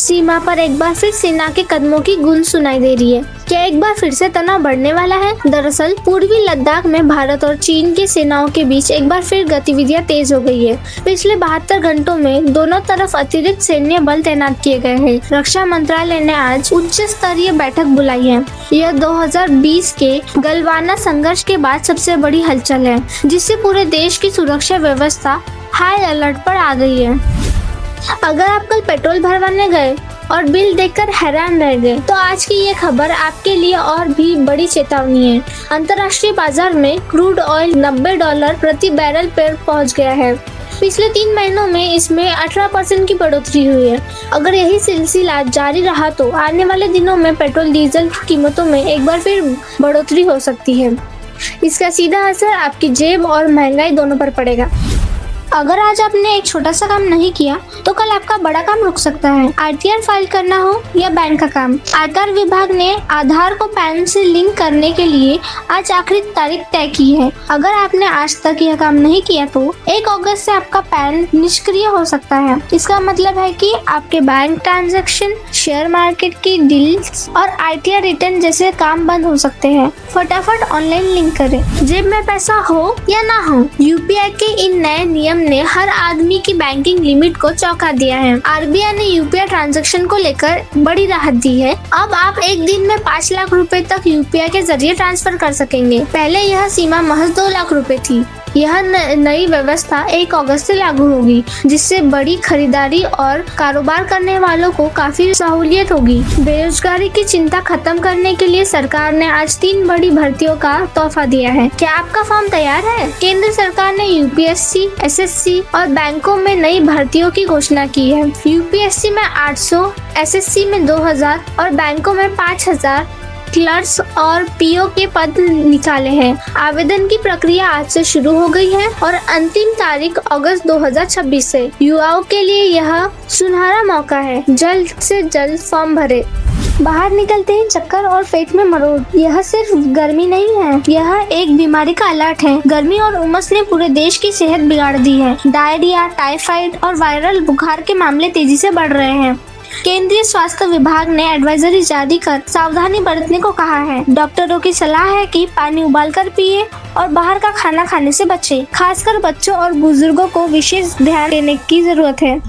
सीमा पर एक बार फिर सेना के कदमों की गूंज सुनाई दे रही है। क्या एक बार फिर से तनाव बढ़ने वाला है? दरअसल पूर्वी लद्दाख में भारत और चीन की सेनाओं के बीच एक बार फिर गतिविधियां तेज हो गई है। पिछले 72 घंटों में दोनों तरफ अतिरिक्त सैन्य बल तैनात किए गए हैं। रक्षा मंत्रालय ने आज उच्च स्तरीय बैठक बुलाई है। यह 2020 के गलवाना संघर्ष के बाद सबसे बड़ी हलचल है, जिससे पूरे देश की सुरक्षा व्यवस्था हाई अलर्ट पर आ गई है। अगर आप कल पेट्रोल भरवाने गए और बिल देखकर हैरान रह गए, तो आज की ये खबर आपके लिए और भी बड़ी चेतावनी है। अंतर्राष्ट्रीय बाजार में क्रूड ऑयल $90 प्रति बैरल पर पहुंच गया है। पिछले 3 महीनों में इसमें 18% की बढ़ोतरी हुई है। अगर यही सिलसिला जारी रहा तो आने वाले दिनों में पेट्रोल डीजल की कीमतों में एक बार फिर बढ़ोतरी हो सकती है। इसका सीधा असर आपकी जेब और महंगाई दोनों पर पड़ेगा। अगर आज आपने एक छोटा सा काम नहीं किया तो कल आपका बड़ा काम रुक सकता है। आरटीआर फाइल करना हो या बैंक का काम, आयकर विभाग ने आधार को पैन से लिंक करने के लिए आज आखिरी तारीख तय की है। अगर आपने आज तक यह काम नहीं किया तो 1 अगस्त से आपका पैन निष्क्रिय हो सकता है। इसका मतलब है कि आपके बैंक ट्रांजैक्शन, शेयर मार्केट की डील्स और आईटीआर रिटर्न जैसे काम बंद हो सकते हैं। फटाफट ऑनलाइन लिंक करें, जेब में पैसा हो या ना हो। यूपीआई के इन नए नियम ने हर आदमी की बैंकिंग लिमिट को चौंका दिया है। आरबीआई ने यूपीआई ट्रांजैक्शन को लेकर बड़ी राहत दी है। अब आप एक दिन में 5 लाख रुपए तक यूपीआई के जरिए ट्रांसफर कर सकेंगे। पहले यह सीमा महज 2 लाख रुपए थी। यह नई व्यवस्था 1 अगस्त से लागू होगी, जिससे बड़ी खरीदारी और कारोबार करने वालों को काफी सहूलियत होगी। बेरोजगारी की चिंता खत्म करने के लिए सरकार ने आज 3 बड़ी भर्तियों का तोहफा दिया है। क्या आपका फॉर्म तैयार है? केंद्र सरकार ने यूपीएससी, एसएससी और बैंकों में नई भर्तियों की घोषणा की है। यूपीएससी में 800, एसएससी में 2000 और बैंकों में 5000 क्लर्क्स और पीओ के पद निकाले हैं। आवेदन की प्रक्रिया आज से शुरू हो गई है और अंतिम तारीख अगस्त 2026 से। युवाओं के लिए यह सुनहरा मौका है। जल्द से जल्द फॉर्म भरें। बाहर निकलते ही चक्कर और पेट में मरोड़, यह सिर्फ गर्मी नहीं है, यह एक बीमारी का अलर्ट है। गर्मी और उमस ने पूरे देश की सेहत बिगाड़ दी है। डायरिया, टाइफाइड और वायरल बुखार के मामले तेजी से बढ़ रहे हैं। केंद्रीय स्वास्थ्य विभाग ने एडवाइजरी जारी कर सावधानी बरतने को कहा है। डॉक्टरों की सलाह है कि पानी उबालकर पिए और बाहर का खाना खाने से बचें। खासकर बच्चों और बुजुर्गों को विशेष ध्यान देने की जरूरत है।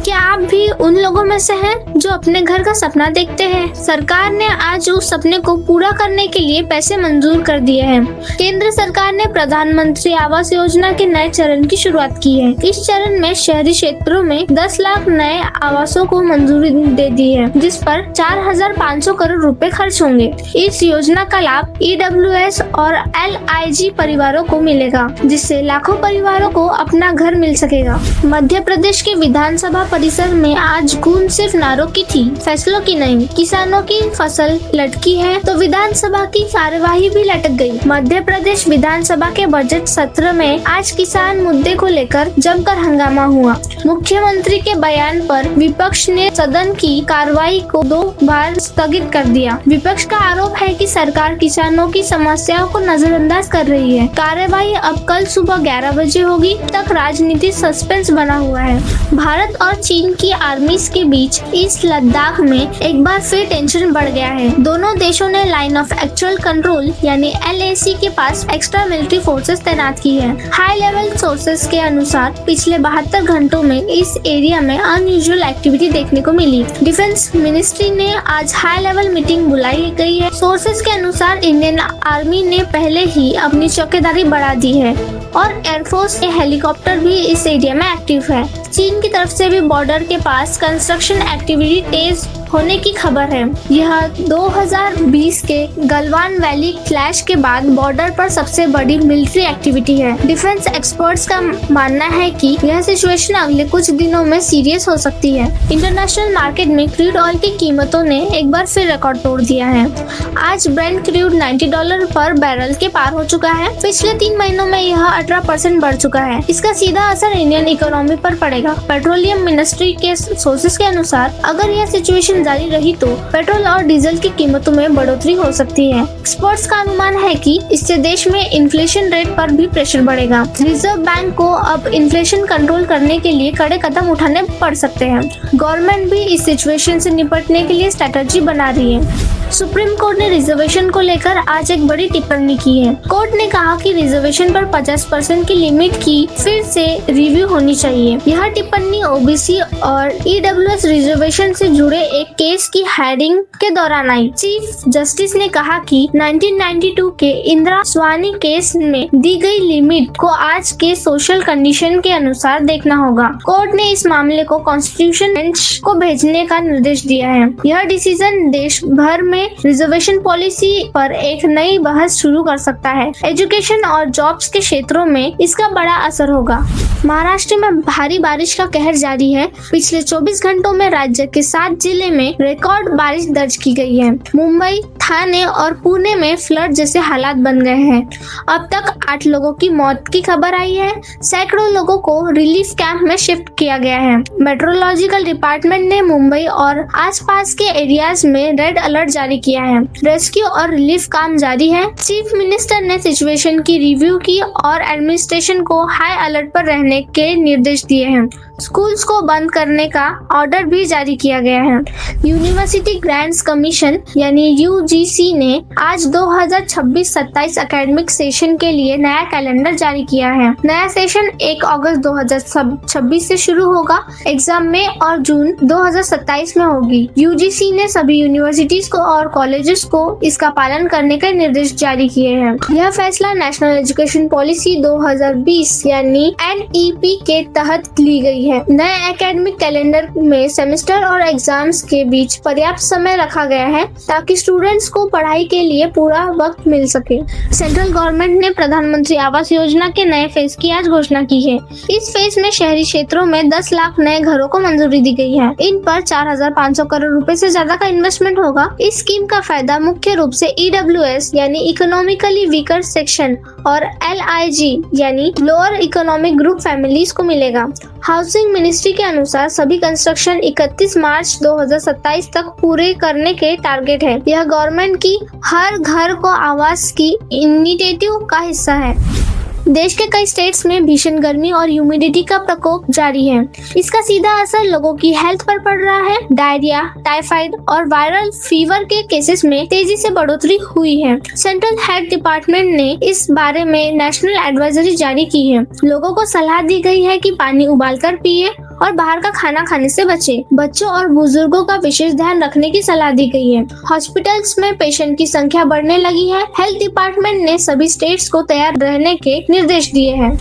क्या आप भी उन लोगों में से हैं जो अपने घर का सपना देखते हैं? सरकार ने आज उस सपने को पूरा करने के लिए पैसे मंजूर कर दिए हैं। केंद्र सरकार ने प्रधानमंत्री आवास योजना के नए चरण की शुरुआत की है। इस चरण में शहरी क्षेत्रों में 10 लाख नए आवासों को मंजूरी दे दी है, जिस पर 4500 करोड़ रुपए खर्च होंगे। इस योजना का लाभ ईडब्ल्यूएस और एलआईजी परिवारों को मिलेगा, जिससे लाखों परिवारों को अपना घर मिल सकेगा। मध्य प्रदेश के विधानसभा परिसर में आज गूंज सिर्फ नारों की थी, फैसलों की नहीं। किसानों की फसल लटकी है तो विधानसभा की कार्यवाही भी लटक गई। मध्य प्रदेश विधानसभा के बजट सत्र में आज किसान मुद्दे को लेकर जमकर हंगामा हुआ। मुख्यमंत्री के बयान पर विपक्ष ने सदन की कार्रवाई को 2 बार स्थगित कर दिया। विपक्ष का आरोप है कि सरकार किसानों की समस्याओं को नजरअंदाज कर रही है। कार्यवाही अब कल सुबह 11 बजे होगी। तक राजनीति सस्पेंस बना हुआ है। भारत और चीन की आर्मीज के बीच इस लद्दाख में एक बार फिर टेंशन बढ़ गया है। दोनों देशों ने लाइन ऑफ एक्चुअल कंट्रोल यानी LAC के पास एक्स्ट्रा मिलिट्री फोर्सेस तैनात की है। हाई लेवल सोर्सेस के अनुसार पिछले 72 घंटों में इस एरिया में अनयूजुअल एक्टिविटी देखने को मिली। डिफेंस मिनिस्ट्री ने आज हाई लेवल मीटिंग बुलाई गई है। सोर्सेस के अनुसार इंडियन आर्मी ने पहले ही अपनी चौकीदारी बढ़ा दी है और एयरफोर्स के हेलीकॉप्टर भी इस एरिया में एक्टिव है। चीन की तरफ से भी बॉर्डर के पास कंस्ट्रक्शन एक्टिविटी तेज होने की खबर है। यह 2020 के गलवान वैली क्लैश के बाद बॉर्डर पर सबसे बड़ी मिलिट्री एक्टिविटी है। डिफेंस एक्सपर्ट्स का मानना है कि यह सिचुएशन अगले कुछ दिनों में सीरियस हो सकती है। इंटरनेशनल मार्केट में क्रूड ऑयल की कीमतों ने एक बार फिर रिकॉर्ड तोड़ दिया है। आज ब्रेंट क्रूड $90 पर बैरल के पार हो चुका है। पिछले 3 महीनों में यह 18% बढ़ चुका है। इसका सीधा असर इंडियन इकोनॉमी पर पड़ेगा। पेट्रोलियम मिनिस्ट्री के सोर्सेस के अनुसार अगर यह सिचुएशन सिचुएशन जारी रही तो पेट्रोल और डीजल की कीमतों में बढ़ोतरी हो सकती है। एक्सपर्ट्स का अनुमान है कि इससे देश में इन्फ्लेशन रेट पर भी प्रेशर बढ़ेगा। रिजर्व बैंक को अब इन्फ्लेशन कंट्रोल करने के लिए कड़े कदम उठाने पड़ सकते हैं। गवर्नमेंट भी इस सिचुएशन से निपटने के लिए स्ट्रेटजी बना रही है। सुप्रीम कोर्ट ने रिजर्वेशन को लेकर आज एक बड़ी टिप्पणी की है। कोर्ट ने कहा कि रिजर्वेशन पर 50% की लिमिट की फिर से रिव्यू होनी चाहिए। यह टिप्पणी ओबीसी और ईडब्ल्यूएस रिजर्वेशन से जुड़े एक केस की हेयरिंग के दौरान आई। चीफ जस्टिस ने कहा कि 1992 के इंदिरा स्वामी केस में दी गई लिमिट को आज के सोशल कंडीशन के अनुसार देखना होगा। कोर्ट ने इस मामले को कॉन्स्टिट्यूशन बेंच को भेजने का निर्देश दिया है। यह डिसीजन देश भर में रिजर्वेशन पॉलिसी पर एक नई बहस शुरू कर सकता है। एजुकेशन और जॉब्स के क्षेत्रों में इसका बड़ा असर होगा। महाराष्ट्र में भारी बारिश का कहर जारी है। पिछले 24 घंटों में राज्य के 7 जिले में रिकॉर्ड बारिश दर्ज की गई है। मुंबई, ठाणे और पुणे में फ्लड जैसे हालात बन गए हैं। अब तक 8 लोगों की मौत की खबर आई है। सैकड़ों लोगों को रिलीफ कैंप में शिफ्ट किया गया है। मेट्रोलॉजिकल डिपार्टमेंट ने मुंबई और आसपास के एरियाज में रेड अलर्ट जारी किया है। रेस्क्यू और रिलीफ काम जारी है। चीफ मिनिस्टर ने सिचुएशन की रिव्यू की और एडमिनिस्ट्रेशन को हाई अलर्ट पर रहने के निर्देश दिए हैं। स्कूल्स को बंद करने का ऑर्डर भी जारी किया गया है। यूनिवर्सिटी ग्रांट्स कमीशन यानी यूजीसी ने आज 2026-27 एकेडमिक सेशन के लिए नया कैलेंडर जारी किया है। नया सेशन 1 अगस्त 2026 से शुरू होगा। एग्जाम मई और जून 2027 में होगी। यूजीसी ने सभी यूनिवर्सिटीज को और कॉलेजेस को इसका पालन करने के निर्देश जारी किए हैं। यह फैसला नेशनल एजुकेशन पॉलिसी 2020 यानी NEP के तहत ली गई है। नए एकेडमिक कैलेंडर में सेमेस्टर और एग्जाम्स के बीच पर्याप्त समय रखा गया है ताकि स्टूडेंट्स को पढ़ाई के लिए पूरा वक्त मिल सके। सेंट्रल गवर्नमेंट ने प्रधानमंत्री आवास योजना के नए फेज की आज घोषणा की है। इस फेज में शहरी क्षेत्रों में 10 लाख नए घरों को मंजूरी दी गई है। इन पर 4,500 करोड़ रुपए से ज्यादा का इन्वेस्टमेंट होगा। इस स्कीम का फायदा मुख्य रूप से EWS यानी इकोनॉमिकली वीकर सेक्शन और LIG यानी लोअर इकोनॉमिक ग्रुप फैमिलीज को मिलेगा। हाउसिंग मिनिस्ट्री के अनुसार सभी कंस्ट्रक्शन 31 मार्च 2027 तक पूरे करने के टारगेट है। यह गवर्नमेंट की हर घर को आवास की इनिशिएटिव का हिस्सा है। देश के कई स्टेट्स में भीषण गर्मी और ह्यूमिडिटी का प्रकोप जारी है। इसका सीधा असर लोगों की हेल्थ पर पड़ रहा है। डायरिया, टाइफाइड और वायरल फीवर के केसेस में तेजी से बढ़ोतरी हुई है। सेंट्रल हेल्थ डिपार्टमेंट ने इस बारे में नेशनल एडवाइजरी जारी की है। लोगों को सलाह दी गई है कि पानी उबालकर पिए और बाहर का खाना खाने से बचे। बच्चों और बुजुर्गों का विशेष ध्यान रखने की सलाह दी गई है। हॉस्पिटल्स में पेशेंट की संख्या बढ़ने लगी है। हेल्थ डिपार्टमेंट ने सभी स्टेट्स को तैयार रहने के निर्देश दिए हैं।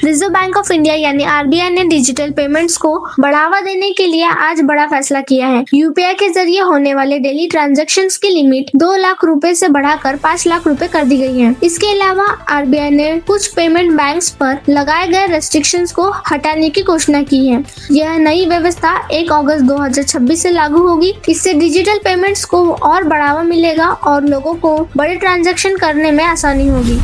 रिजर्व बैंक ऑफ इंडिया यानी RBI ने डिजिटल पेमेंट्स को बढ़ावा देने के लिए आज बड़ा फैसला किया है। UPI के जरिए होने वाले डेली ट्रांजैक्शंस की लिमिट 2 लाख रुपए से बढ़ाकर 5 लाख रुपए कर दी गई है। इसके अलावा RBI ने कुछ पेमेंट बैंक्स पर लगाए गए रेस्ट्रिक्शंस को हटाने की घोषणा की है। यह नई व्यवस्था 1 अगस्त 2026 से लागू होगी। इससे डिजिटल पेमेंट्स को और बढ़ावा मिलेगा और लोगों को बड़े ट्रांजैक्शन करने में आसानी होगी।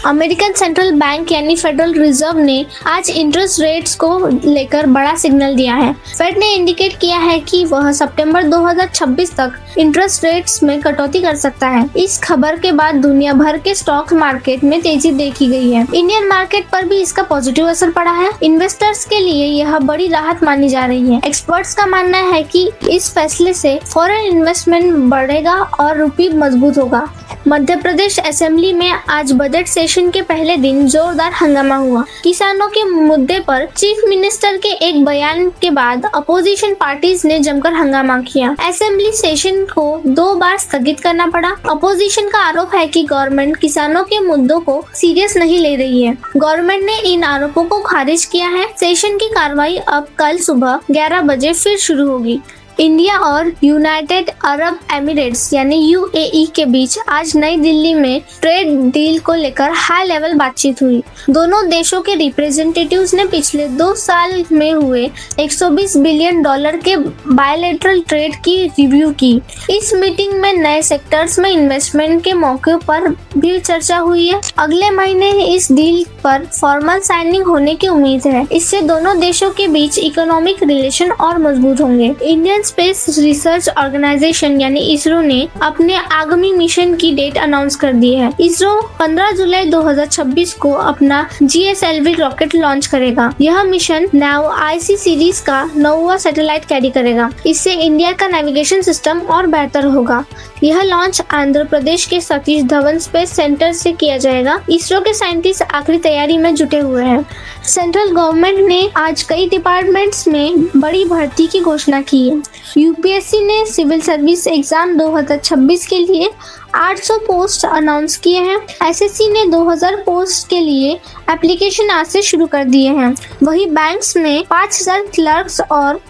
अमेरिकन सेंट्रल बैंक यानी फेडरल रिजर्व ने आज इंटरेस्ट रेट्स को लेकर बड़ा सिग्नल दिया है। फेड ने इंडिकेट किया है कि वह सितंबर 2026 तक इंटरेस्ट रेट्स में कटौती कर सकता है। इस खबर के बाद दुनिया भर के स्टॉक मार्केट में तेजी देखी गई है। इंडियन मार्केट पर भी इसका पॉजिटिव असर पड़ा है। इन्वेस्टर्स के लिए यह बड़ी राहत मानी जा रही है। एक्सपर्ट्स का मानना है कि इस फैसले से फॉरेन इन्वेस्टमेंट बढ़ेगा और रुपये मजबूत होगा। मध्य प्रदेश असेंबली में आज बजट सेशन के पहले दिन जोरदार हंगामा हुआ। किसानों के मुद्दे पर चीफ मिनिस्टर के एक बयान के बाद अपोजिशन पार्टीज ने जमकर हंगामा किया। असेंबली सेशन को 2 बार स्थगित करना पड़ा। अपोजिशन का आरोप है कि गवर्नमेंट किसानों के मुद्दों को सीरियस नहीं ले रही है। गवर्नमेंट ने इन आरोपों को खारिज किया है। सेशन की कार्रवाई अब कल सुबह 11 बजे फिर शुरू होगी। इंडिया और यूनाइटेड अरब एमिरेट्स यानी UAE के बीच आज नई दिल्ली में ट्रेड डील को लेकर हाई लेवल बातचीत हुई। दोनों देशों के रिप्रेजेंटेटिव्स ने पिछले 2 साल में हुए $120 बिलियन के बायलैटरल ट्रेड की रिव्यू की। इस मीटिंग में नए सेक्टर्स में इन्वेस्टमेंट के मौके पर भी चर्चा हुई है। अगले महीने इस डील पर फॉर्मल साइनिंग होने की उम्मीद है। इससे दोनों देशों के बीच इकोनॉमिक रिलेशन और मजबूत होंगे। इंडियन स्पेस रिसर्च ऑर्गेनाइजेशन यानी इसरो ने अपने आगामी मिशन की डेट अनाउंस कर दी है। इसरो 15 जुलाई 2026 को अपना GSLV रॉकेट लॉन्च करेगा। यह मिशन नाउ IC सीरीज का 9वां सैटेलाइट कैरी करेगा। इससे इंडिया का नेविगेशन सिस्टम और बेहतर होगा। यह लॉन्च आंध्र प्रदेश के सतीश धवन स्पेस सेंटर से किया जाएगा। इसरो के साइंटिस्ट आखिरी तैयारी में जुटे हुए हैं। सेंट्रल गवर्नमेंट ने आज कई डिपार्टमेंट्स में बड़ी भर्ती की घोषणा की है। UPSC ने सिविल सर्विस एग्जाम 2026 के लिए 800 पोस्ट अनाउंस किए हैं। SSC ने 2000 पोस्ट के लिए एप्लीकेशन आज से शुरू कर दिए हैं। वही बैंक्स में 5000 क्लर्क्स और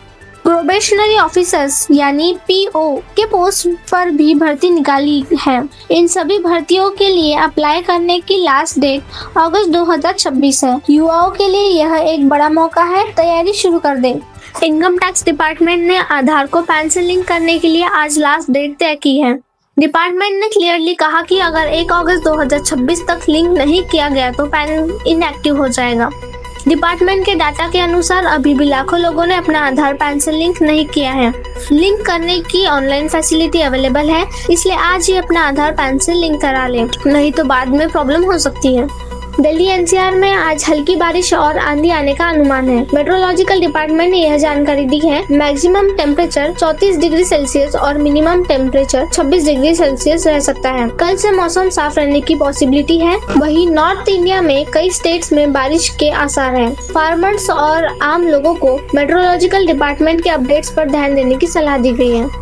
प्रोबेशनरी ऑफिसर्स यानी PO के पोस्ट पर भी भर्ती निकाली है। इन सभी भर्तियों के लिए अप्लाई करने की लास्ट डेट अगस्त 2026 है। युवाओं के लिए यह एक बड़ा मौका है, तैयारी शुरू कर दें। इनकम टैक्स डिपार्टमेंट ने आधार को पैन से लिंक करने के लिए आज लास्ट डेट तय की है। डिपार्टमेंट ने क्लियरली कहा कि अगर 1 अगस्त 2026 तक लिंक नहीं किया गया तो पैन इनएक्टिव हो जाएगा। डिपार्टमेंट के डाटा के अनुसार अभी भी लाखों लोगों ने अपना आधार पैन से लिंक नहीं किया है। लिंक करने की ऑनलाइन फैसिलिटी अवेलेबल है, इसलिए आज ही अपना आधार पैन से लिंक करा लें, नहीं तो बाद में प्रॉब्लम हो सकती है। दिल्ली NCR में आज हल्की बारिश और आंधी आने का अनुमान है। मेट्रोलॉजिकल डिपार्टमेंट ने यह जानकारी दी है। मैक्सिमम टेम्परेचर 34 डिग्री सेल्सियस और मिनिमम टेम्परेचर 26 डिग्री सेल्सियस रह सकता है। कल से मौसम साफ रहने की पॉसिबिलिटी है। वहीं नॉर्थ इंडिया में कई स्टेट्स में बारिश के आसार हैं। फार्मर्स और आम लोगों को मेट्रोलॉजिकल डिपार्टमेंट के अपडेट्स पर ध्यान देने की सलाह दी गई है।